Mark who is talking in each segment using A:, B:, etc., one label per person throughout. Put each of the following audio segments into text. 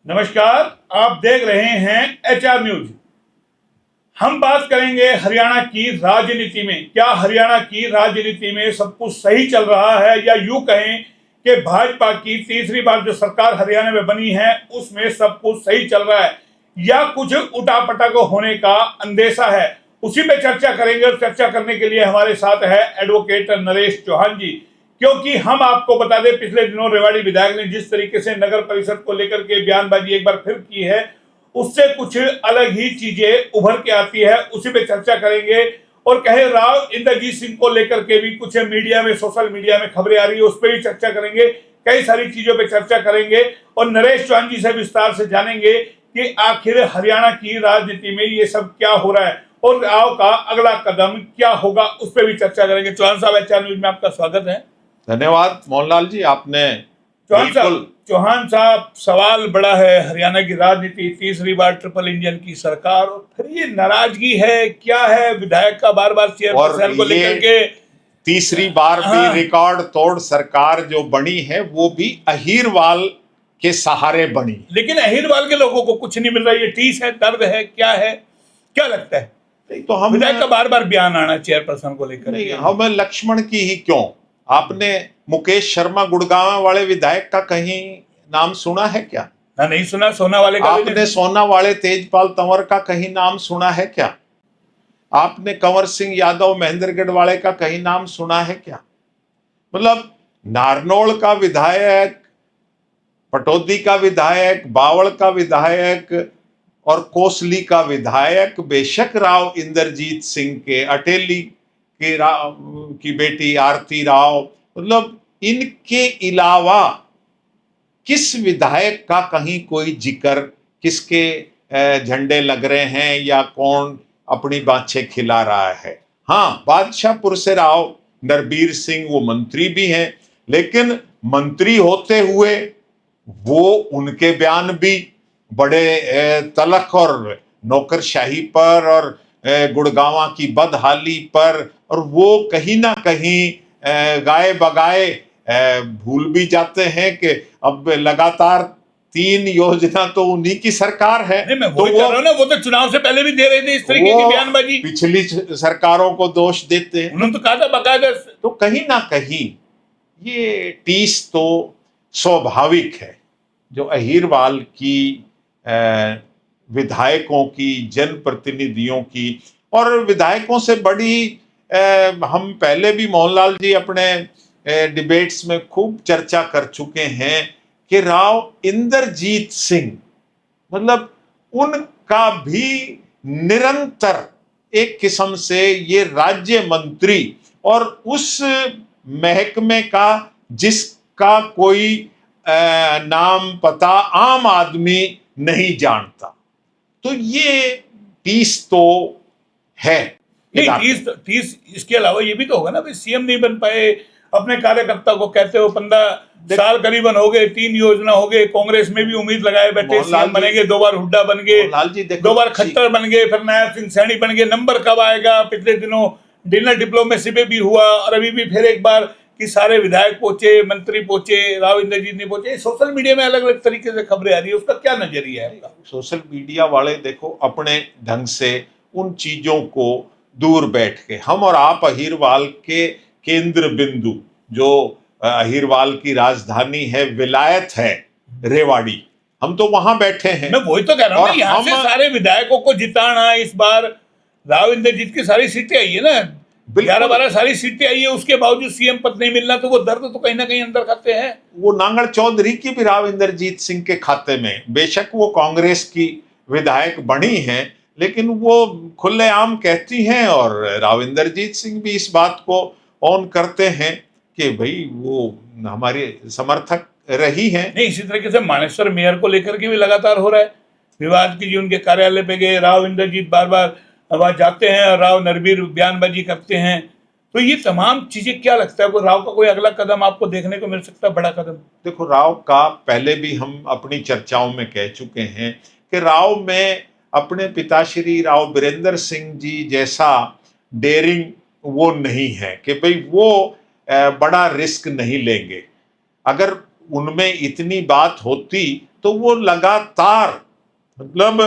A: नमस्कार, आप देख रहे हैं HR न्यूज। हम बात करेंगे हरियाणा की राजनीति में। क्या हरियाणा की राजनीति में सब कुछ सही चल रहा है, या यूं कहें कि भाजपा की तीसरी बार जो सरकार हरियाणा में बनी है उसमें सब कुछ सही चल रहा है, या कुछ उठापटक होने का अंदेशा है। उसी पे चर्चा करेंगे, और चर्चा करने के लिए हमारे साथ है एडवोकेट नरेश चौहान जी। क्योंकि हम आपको बता दें, पिछले दिनों रेवाड़ी विधायक ने जिस तरीके से नगर परिषद को लेकर के बयानबाजी एक बार फिर की है, उससे कुछ अलग ही चीजें उभर के आती है। उसी पे चर्चा करेंगे। और कहे राव इंद्रजीत सिंह को लेकर के भी कुछ मीडिया में, सोशल मीडिया में खबरें आ रही है, उस पर भी चर्चा करेंगे। कई सारी चीजों पे चर्चा करेंगे और नरेश चौहान जी से विस्तार से जानेंगे कि आखिर हरियाणा की राजनीति में ये सब क्या हो रहा है और राव का अगला कदम क्या होगा, उस पर भी चर्चा करेंगे। चौहान साहब, HR न्यूज में आपका स्वागत है।
B: धन्यवाद मोहनलाल जी, आपने
A: चौहान साहब, सवाल बड़ा है। हरियाणा की राजनीति, तीसरी बार ट्रिपल इंजन की सरकार, और फिर ये नाराजगी है, क्या है विधायक का बार बार चेयरपर्सन को लेकर के?
B: तीसरी बार भी रिकॉर्ड तोड़ सरकार जो बनी है वो भी अहीरवाल के सहारे बनी।
A: लेकिन अहीरवाल के लोगों को कुछ नहीं मिल रहा। ये टीस है, दर्द है, क्या है, क्या लगता है?
B: तो हम
A: विधायक का बार बार बयान आना चेयरपर्सन को लेकर।
B: नहीं, हमें लक्ष्मण की ही क्यों? आपने मुकेश शर्मा गुड़गांव वाले विधायक का कहीं नाम सुना है क्या?
A: ना, नहीं सुना। सोना वाले का
B: आपने सोना वाले तेजपाल तंवर का कहीं नाम सुना है क्या? आपने कंवर सिंह यादव महेंद्रगढ़ वाले का कहीं नाम सुना है क्या? मतलब नारनौल का विधायक, पटौदी का विधायक, बावल का विधायक और कोसली का विधायक, बेशक राव इंद्रजीत सिंह के, अटेली के की बेटी आरती राव, मतलब इनके अलावा किस विधायक का कहीं कोई जिक्र, किसके झंडे लग रहे हैं या कौन अपनी बाछे खिला रहा है? हाँ, बादशाहपुर से राव नरबीर सिंह, वो मंत्री भी हैं, लेकिन मंत्री होते हुए वो उनके बयान भी बड़े तलख और नौकरशाही पर और गुड़गांवा की बदहाली पर, और वो कहीं ना कहीं गाए बगाए भूल भी जाते हैं कि अब लगातार 3 योजना तो उन्हीं की सरकार है।
A: नहीं, मैं वो कह रहा हूं ना, वो तो चुनाव से पहले भी दे रहे थे इस तरीके की बयानबाजी।
B: पिछली सरकारों को दोष देते हैं।
A: उन्होंने तो कहा था बकायदा।
B: तो कहीं ना कहीं ये टीस तो स्वाभाविक है, जो अहीरवाल की विधायकों की, जनप्रतिनिधियों की, और विधायकों से बड़ी हम पहले भी मोहनलाल जी अपने डिबेट्स में खूब चर्चा कर चुके हैं कि राव इंद्रजीत सिंह, मतलब उनका भी निरंतर एक किस्म से ये राज्य मंत्री और उस महकमे का जिसका कोई नाम पता आम आदमी नहीं जानता, तो ये टीस तो है।
A: नहीं, तीस इसके अलावा ये भी तो होगा ना, भाई सीएम नहीं बन पाए, अपने कार्यकर्ता को कहते हो 15 साल करीबन हो गए, 3 योजना हो गए, कांग्रेस में भी उम्मीद लगाए बैठे सीएम बनेंगे, 2 बार हुड्डा बन गए, 2 बार खट्टर बन गए, फिर नायब सिंह सैनी बन गए। नंबर कब आएगा? पिछले दिनों डिनर डिप्लोमेसी में भी हुआ, और अभी भी फिर एक बार कि सारे विधायक पहुंचे, मंत्री पहुंचे, राव इंद्रजीत नहीं पहुंचे। सोशल मीडिया में अलग अलग तरीके से खबरें आ रही है, उसका क्या नजरिया है?
B: सोशल मीडिया वाले देखो अपने ढंग से उन चीजों को दूर बैठ के, हम और आप अहीरवाल के केंद्र बिंदु, जो अहीरवाल की राजधानी है, विलायत है रेवाड़ी, हम तो वहां बैठे हैं।
A: मैं वही तो कह रहा हूं, यहाँ से सारे विधायकों को जिताना। इस बार राव इंद्रजीत की सारी सीटें आई है ना, 11-12 सारी सीटें आई है, उसके बावजूद सीएम पद नहीं मिलना, तो वो दर्द तो कहीं ना कहीं अंदर खाते हैं।
B: वो नांगड़ चौधरी की भी राव इंद्रजीत सिंह के खाते में, बेशक वो कांग्रेस की विधायक बनी हैं, लेकिन वो खुलेआम कहती हैं, और राव इंद्रजीत सिंह भी इस बात को ऑन करते हैं कि भाई वो हमारे समर्थक रही हैं।
A: नहीं, इसी तरीके से मानेसर मेयर को लेकर के भी लगातार हो रहा है विवाद की। जी उनके कार्यालय पे गए राव इंद्रजीत, बार बार वहां जाते हैं और राव नरबीर बयानबाजी करते हैं। तो ये तमाम चीजें, क्या लगता है वो राव का कोई अगला कदम आपको देखने को मिल सकता है, बड़ा कदम?
B: देखो, राव का पहले भी हम अपनी चर्चाओं में कह चुके हैं कि राव में अपने पिताश्री राव बीरेंद्र सिंह जी जैसा डेयरिंग वो नहीं है कि भाई वो बड़ा रिस्क नहीं लेंगे। अगर उनमें इतनी बात होती तो वो लगातार मतलब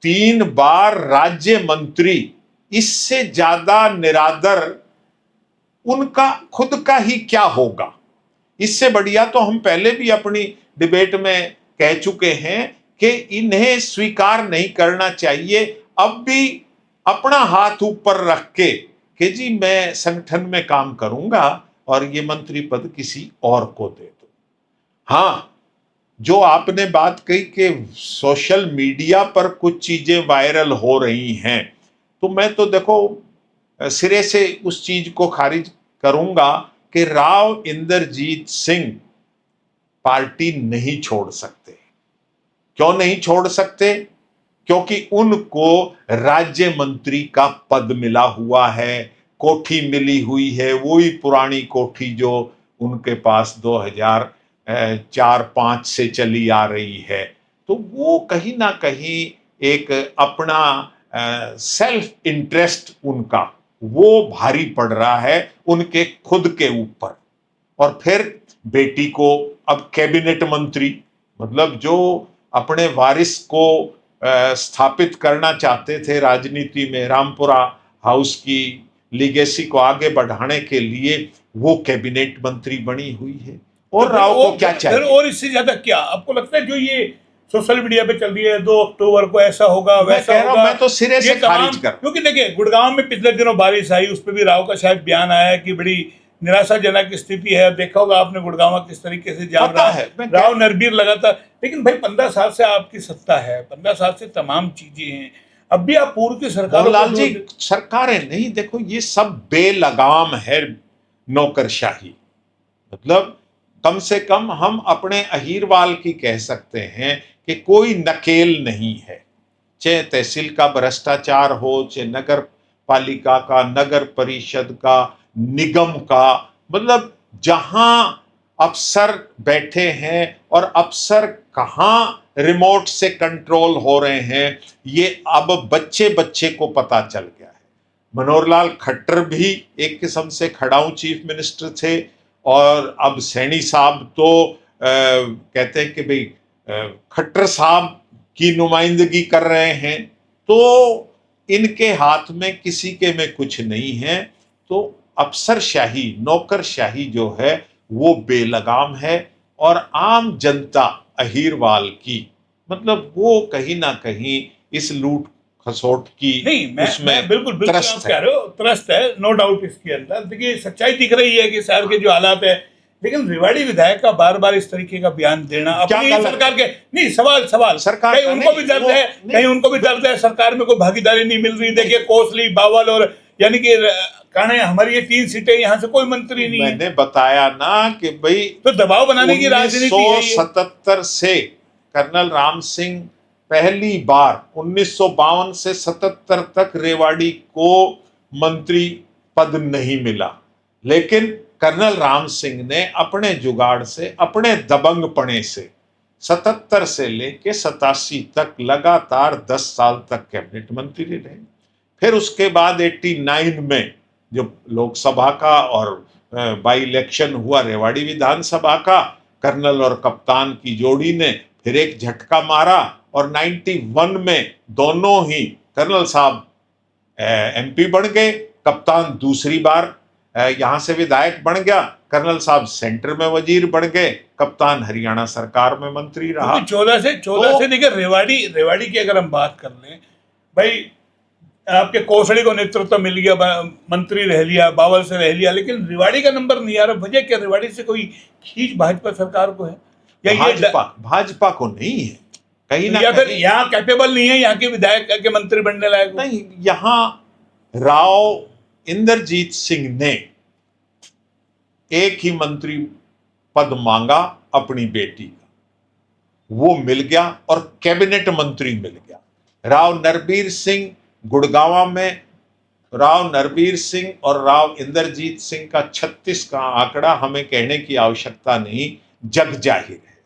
B: 3 बार राज्य मंत्री, इससे ज्यादा निरादर उनका खुद का ही क्या होगा। इससे बढ़िया तो हम पहले भी अपनी डिबेट में कह चुके हैं कि इन्हें स्वीकार नहीं करना चाहिए। अब भी अपना हाथ ऊपर रख के जी मैं संगठन में काम करूंगा और ये मंत्री पद किसी और को दे दो। हाँ, जो आपने बात कही कि सोशल मीडिया पर कुछ चीजें वायरल हो रही हैं, तो मैं तो देखो सिरे से उस चीज को खारिज करूंगा कि राव इंद्रजीत सिंह पार्टी नहीं छोड़ सकते। क्यों नहीं छोड़ सकते? क्योंकि उनको राज्य मंत्री का पद मिला हुआ है, कोठी मिली हुई है, वही पुरानी कोठी जो उनके पास 2004-5 से चली आ रही है। तो वो कहीं ना कहीं एक अपना सेल्फ इंटरेस्ट उनका वो भारी पड़ रहा है उनके खुद के ऊपर। और फिर बेटी को अब कैबिनेट मंत्री, मतलब जो अपने वारिस को स्थापित करना चाहते थे राजनीति में, रामपुरा हाउस की लीगेसी को आगे बढ़ाने के लिए, वो कैबिनेट मंत्री बनी हुई है। और राव को क्या चाहिए?
A: और इससे ज्यादा क्या आपको लगता है? जो ये सोशल मीडिया पे चल रही है 2 अक्टूबर को ऐसा होगा वैसा होगा,
B: मैं तो सिरे से खारिज कर।
A: क्योंकि देखिए गुड़गांव में पिछले दिनों बारिश आई, उस पर भी राव का शायद बयान आया है कि बड़ी निराशाजनक स्थिति है। देखा होगा आपने गुड़गांव किस तरीके से जाम रहा है, राव नरबीर लगातार। लेकिन भाई 15 साल से आपकी सत्ता है, 15 साल से तमाम चीजें हैं, अब भी आप पूर्व की सरकार
B: लाल जी सरकारें नहीं, देखो ये सब बेलगाम है नौकरशाही। मतलब कम से कम हम अपने अहीरवाल की कह सकते हैं कि कोई नकेल नहीं है, चाहे तहसील का भ्रष्टाचार हो, चाहे नगर पालिका का, नगर परिषद का, निगम का। मतलब जहां अफसर बैठे हैं और अफसर कहां रिमोट से कंट्रोल हो रहे हैं, ये अब बच्चे बच्चे को पता चल गया है। मनोहर लाल खट्टर भी एक किस्म से खड़ाऊ चीफ मिनिस्टर थे, और अब सैनी साहब तो कहते हैं कि भाई खट्टर साहब की नुमाइंदगी कर रहे हैं। तो इनके हाथ में किसी के में कुछ नहीं है। तो अफसरशाही, नौकरशाही जो है वो बेलगाम है, और आम जनता अहीरवाल की मतलब वो कहीं ना कहीं इस लूट खसोट की नहीं,
A: मैं बिल्कुल आप कह रहे हो, त्रस्त है, नो डाउट इसके अंदर। देखिए सच्चाई दिख रही है कि शहर के जो हालात है, लेकिन रेवाड़ी विधायक का बार बार इस तरीके का बयान देना अपनी सरकार के नहीं, सवाल सरकार कहीं उनको भी दर्द है, कहीं उनको भी दर्द है, सरकार में कोई भागीदारी नहीं मिल रही। देखिए कोसली, बावल और यानी कि कहने हमारी ये 3 सीटें, यहाँ से कोई मंत्री नहीं।
B: मैंने बताया ना कि भाई
A: तो दबाव बनाने की राजनीति है।
B: 1977 से कर्नल राम सिंह पहली बार 1952 से 77 तक रेवाड़ी को मंत्री पद नहीं मिला, लेकिन कर्नल राम सिंह ने अपने जुगाड़ से, अपने दबंगपने से 77 से लेके 87 तक लगातार 10 साल तक कैबिनेट मंत्री रहे। फिर उसके बाद 89 में जो लोकसभा का और बाई इलेक्शन हुआ रेवाड़ी विधानसभा का, कर्नल और कप्तान की जोड़ी ने फिर एक झटका मारा, और 91 में दोनों ही कर्नल साहब एमपी बन गए, कप्तान दूसरी बार यहां से विधायक बन गया, कर्नल साहब सेंटर में वजीर बन गए, कप्तान हरियाणा सरकार में मंत्री रहा।
A: 14 से देखिए रेवाड़ी की अगर हम बात कर लें, भाई आपके कोसड़ी को नेतृत्व मिल गया, मंत्री रह लिया, बावल से रह लिया, लेकिन रेवाड़ी का नंबर नहीं आ रहा। वजह क्या? रेवाड़ी से कोई खींच भाजपा सरकार को है या
B: भाजपा को नहीं है कहीं ना,
A: या फिर यहाँ कैपेबल नहीं है, यहाँ के विधायक के मंत्री बनने लायक
B: नहीं। यहाँ राव इंद्रजीत सिंह ने एक ही मंत्री पद मांगा अपनी बेटी का, वो मिल गया और कैबिनेट मंत्री मिल गया। राव नरबीर सिंह गुड़गांव में, राव नरबीर सिंह और राव इंद्रजीत सिंह का 36 का आंकड़ा हमें कहने की आवश्यकता नहीं, जग जाहिर है।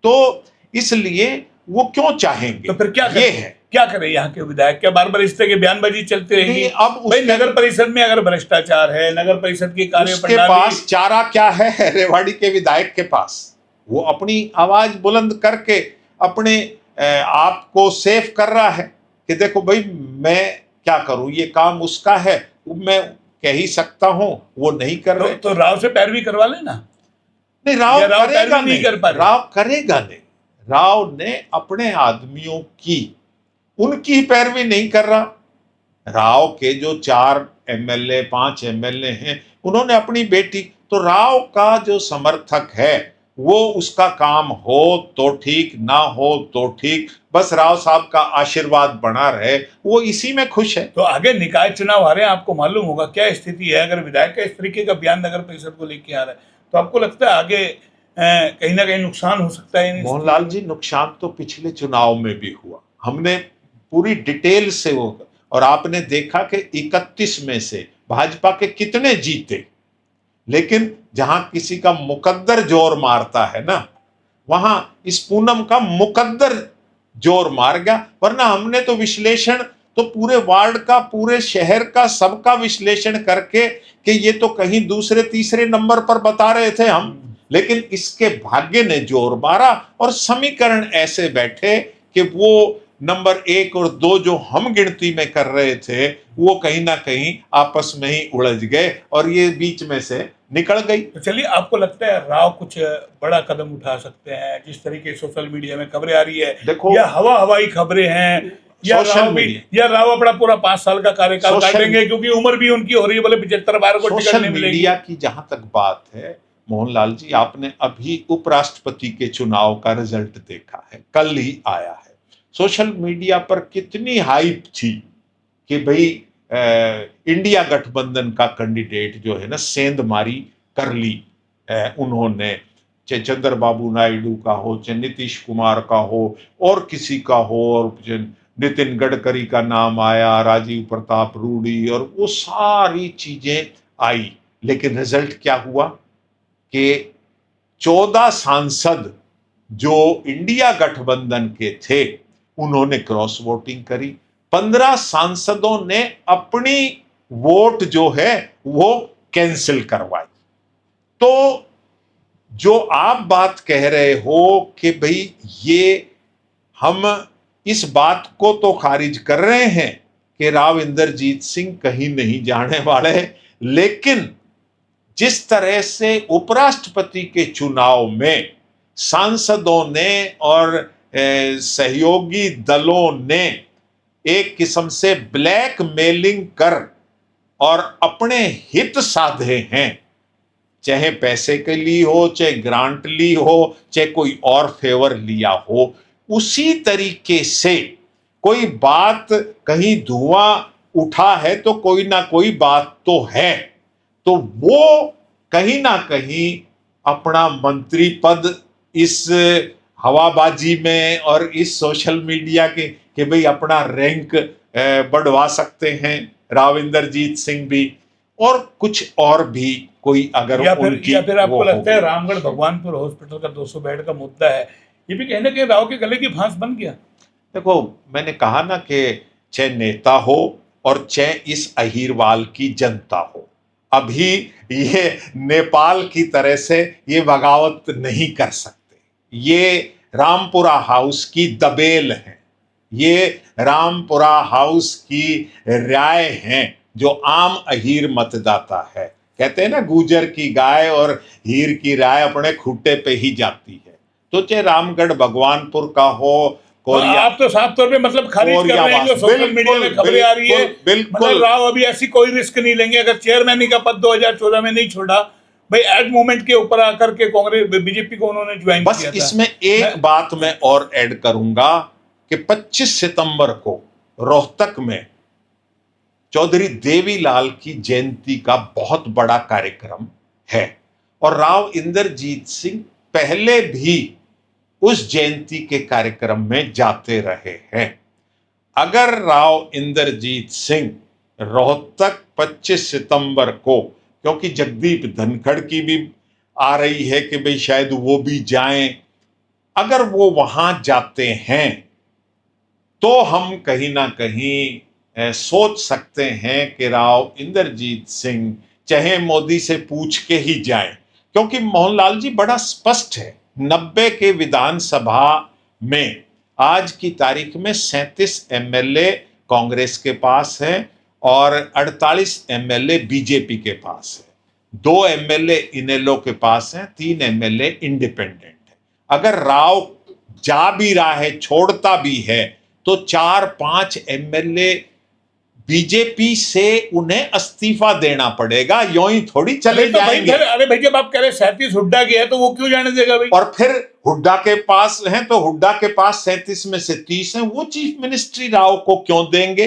B: तो इसलिए वो क्यों चाहेंगे?
A: तो फिर क्या
B: ये है,
A: क्या करें यहाँ के विधायक? क्या बार बार इस तरह की बयानबाजी चलती रहेगी?
B: अब
A: भाई नगर परिषद में अगर भ्रष्टाचार है, नगर परिषद की कार्य
B: उसके पास चारा क्या है रेवाड़ी के विधायक के पास? वो अपनी आवाज बुलंद करके अपने आप को सेफ कर रहा है कि देखो भाई मैं क्या करूं, ये काम उसका है, मैं कह ही सकता हूं, वो नहीं कर रहे।
A: तो राव से पैरवी करवा लेना।
B: नहीं, राव
A: या राव
B: करेगा
A: पैरवी नहीं
B: नहीं,
A: कर पा रहे।
B: राव करेगा नहीं। राव ने अपने आदमियों की, उनकी पैरवी नहीं कर रहा। राव के जो 4 एमएलए 5 एमएलए हैं, उन्होंने अपनी बेटी, तो राव का जो समर्थक है वो उसका काम हो तो ठीक, ना हो तो ठीक, बस राव साहब का आशीर्वाद बना रहे, वो इसी में खुश है।
A: तो आगे निकाय चुनाव आ रहे हैं, आपको मालूम होगा क्या स्थिति है। अगर विधायक का इस तरीके का बयान नगर परिषद को लेके आ रहा है तो आपको लगता है आगे कहीं ना कहीं नुकसान हो सकता है?
B: मोहनलाल जी, नुकसान तो पिछले चुनाव में भी हुआ, हमने पूरी डिटेल से वो, और आपने देखा कि 31 में से भाजपा के कितने जीते, लेकिन जहां किसी का मुकद्दर जोर मारता है ना, वहां इस पूनम का मुकद्दर जोर मार गया। वरना हमने तो विश्लेषण तो पूरे वार्ड का, पूरे शहर का, सबका विश्लेषण करके कि ये तो कहीं दूसरे तीसरे नंबर पर बता रहे थे हम, लेकिन इसके भाग्य ने जोर मारा और समीकरण ऐसे बैठे कि वो नंबर 1 और 2 जो हम गिनती में कर रहे थे वो कहीं ना कहीं आपस में ही उलझ गए और ये बीच में से निकल गई।
A: तो चलिए, आपको लगता है राव कुछ बड़ा कदम उठा सकते हैं जिस तरीके सोशल मीडिया में खबरें आ रही है?
B: देखो,
A: या हवाई खबरें हैं, या राव भी, या राव अपना पूरा 5 साल का कार्यकाल काटेंगे क्योंकि उम्र भी उनकी हो रही है, बोले 75 बार को टिकट नहीं मिलेगी।
B: मीडिया की जहां तक बात है मोहनलाल जी, आपने अभी उपराष्ट्रपति के चुनाव का रिजल्ट देखा है, कल ही आया है। सोशल मीडिया पर कितनी हाइप थी कि भाई इंडिया गठबंधन का कैंडिडेट जो है ना, सेंधमारी कर ली उन्होंने, चाहे चंद्रबाबू नायडू का हो, चाहे नीतीश कुमार का हो, और किसी का हो, और नितिन गडकरी का नाम आया, राजीव प्रताप रूडी, और वो सारी चीजें आई। लेकिन रिजल्ट क्या हुआ कि 14 सांसद जो इंडिया गठबंधन के थे उन्होंने क्रॉस वोटिंग करी, 15 सांसदों ने अपनी वोट जो है वो कैंसिल करवाई। तो जो आप बात कह रहे हो कि भाई ये हम इस बात को तो खारिज कर रहे हैं कि राव इंदरजीत सिंह कहीं नहीं जाने वाले, लेकिन जिस तरह से उपराष्ट्रपति के चुनाव में सांसदों ने और सहयोगी दलों ने एक किस्म से ब्लैक मेलिंग कर और अपने हित साधे हैं, चाहे पैसे के लिए हो, चाहे ग्रांट ली हो, चाहे कोई और फेवर लिया हो, उसी तरीके से कोई बात कहीं धुआं उठा है तो कोई ना कोई बात तो है, तो वो कहीं ना कहीं अपना मंत्री पद इस हवाबाजी में और इस सोशल मीडिया के भाई अपना रैंक बढ़वा सकते हैं राव इंदरजीत सिंह भी, और कुछ और भी कोई अगर
A: या फिर आपको लगता है रामगढ़ भगवानपुर हॉस्पिटल का 200 बेड का मुद्दा है, ये भी कहने के राव के गले की फांस बन गया?
B: देखो, मैंने कहा ना कि चाहे नेता हो और चाहे इस अहीरवाल की जनता हो, अभी ये नेपाल की तरह से ये बगावत नहीं कर सकते। ये रामपुरा हाउस की दबेल है, ये रामपुरा हाउस की राय हैं जो आम अहीर मतदाता है। कहते हैं ना, गुजर की गाय और हीर की राय अपने खूंटे पे ही जाती है। तो चाहे रामगढ़ भगवानपुर का हो,
A: आप तो साफ तौर पे मतलब खारिज कर रहे हैं जो सोशल मीडिया में खबरें आ रही है। मतलब राव अभी ऐसी कोई रिस्क नहीं लेंगे। अगर चेयरमैन का पद 2014 में नहीं छोड़ा, भाई एट मोमेंट के ऊपर आकर के कांग्रेस बीजेपी को उन्होंने ज्वाइन किया था।
B: बस इसमें एक बात मैं और ऐड करूंगा कि 25 सितंबर को रोहतक में चौधरी देवीलाल की जयंती का बहुत बड़ा कार्यक्रम है और राव इंदरजीत सिंह पहले भी उस जयंती के कार्यक्रम में जाते रहे हैं। अगर राव इंदरजीत सिंह रोहतक 25 सितंबर को, क्योंकि जगदीप धनखड़ की भी आ रही है कि भाई शायद वो भी जाएं, अगर वो वहां जाते हैं तो हम कहीं ना कहीं सोच सकते हैं कि राव इंदरजीत सिंह चाहे मोदी से पूछ के ही जाएं, क्योंकि मोहनलाल जी बड़ा स्पष्ट है, 90 के विधानसभा में आज की तारीख में 37 एमएलए कांग्रेस के पास है और 48 एमएलए बीजेपी के पास है। 2 एमएलए इनेलो के पास है, 3 एमएलए इंडिपेंडेंट है। अगर राव जा भी रहा है, छोड़ता भी है, तो 4-5 एमएलए बीजेपी से उन्हें इस्तीफा देना पड़ेगा, यूं ही थोड़ी चले जाएंगे।
A: अरे भाई जब आप कह रहे 37 हुड्डा की है तो वो क्यों जाने देगा भाई?
B: और फिर हुड्डा के पास हैं तो हुड्डा के पास 37 में से 30 हैं, वो चीफ मिनिस्ट्री राव को क्यों देंगे?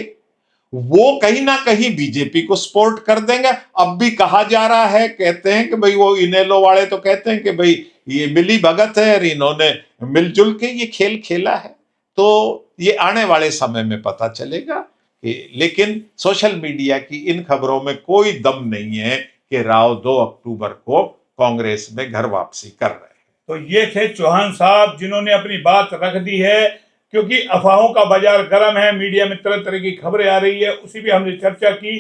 B: वो कहीं ना कहीं बीजेपी को सपोर्ट कर देंगे। अब भी कहा जा रहा है, कहते हैं कि भाई वो इनेलो वाले तो कहते हैं कि भाई ये मिली भगत है और इन्होंने मिलजुल के ये खेल खेला है। तो ये आने वाले समय में पता चलेगा। लेकिन सोशल मीडिया की इन खबरों में कोई दम नहीं है कि राव 2 अक्टूबर को कांग्रेस में घर वापसी कर रहे हैं।
A: तो ये थे चौहान साहब जिन्होंने अपनी बात रख दी है, क्योंकि अफवाहों का बाजार गर्म है, मीडिया में तरह तरह की खबरें आ रही है, उसी भी हमने चर्चा की।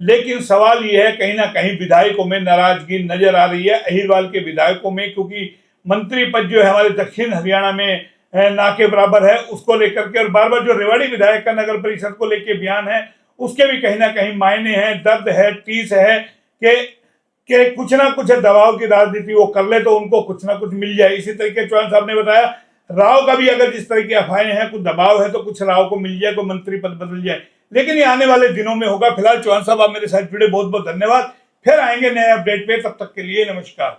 A: लेकिन सवाल ये है, कहीं ना कहीं विधायकों में नाराजगी नजर आ रही है, अहिरवाल के विधायकों में, क्योंकि मंत्री पद जो है हमारे दक्षिण हरियाणा में ना के बराबर है, उसको लेकर के, और बार बार जो रेवाड़ी विधायक का नगर परिषद को लेकर बयान है उसके भी कहीं ना कहीं मायने हैं, दर्द है, टीस है कि कुछ ना कुछ दबाव की राजनीति वो कर ले तो उनको कुछ ना कुछ मिल जाए। इसी तरीके चौहान साहब ने बताया राव का भी अगर जिस तरह की अफवाहें हैं, कुछ दबाव है तो कुछ राव को मिल जाए, कोई मंत्री पद बदल जाए, लेकिन ये आने वाले दिनों में होगा। फिलहाल चौहान साहब आप मेरे साथ जुड़े, बहुत बहुत धन्यवाद। फिर आएंगे नए अपडेट पे, तब तक के लिए नमस्कार।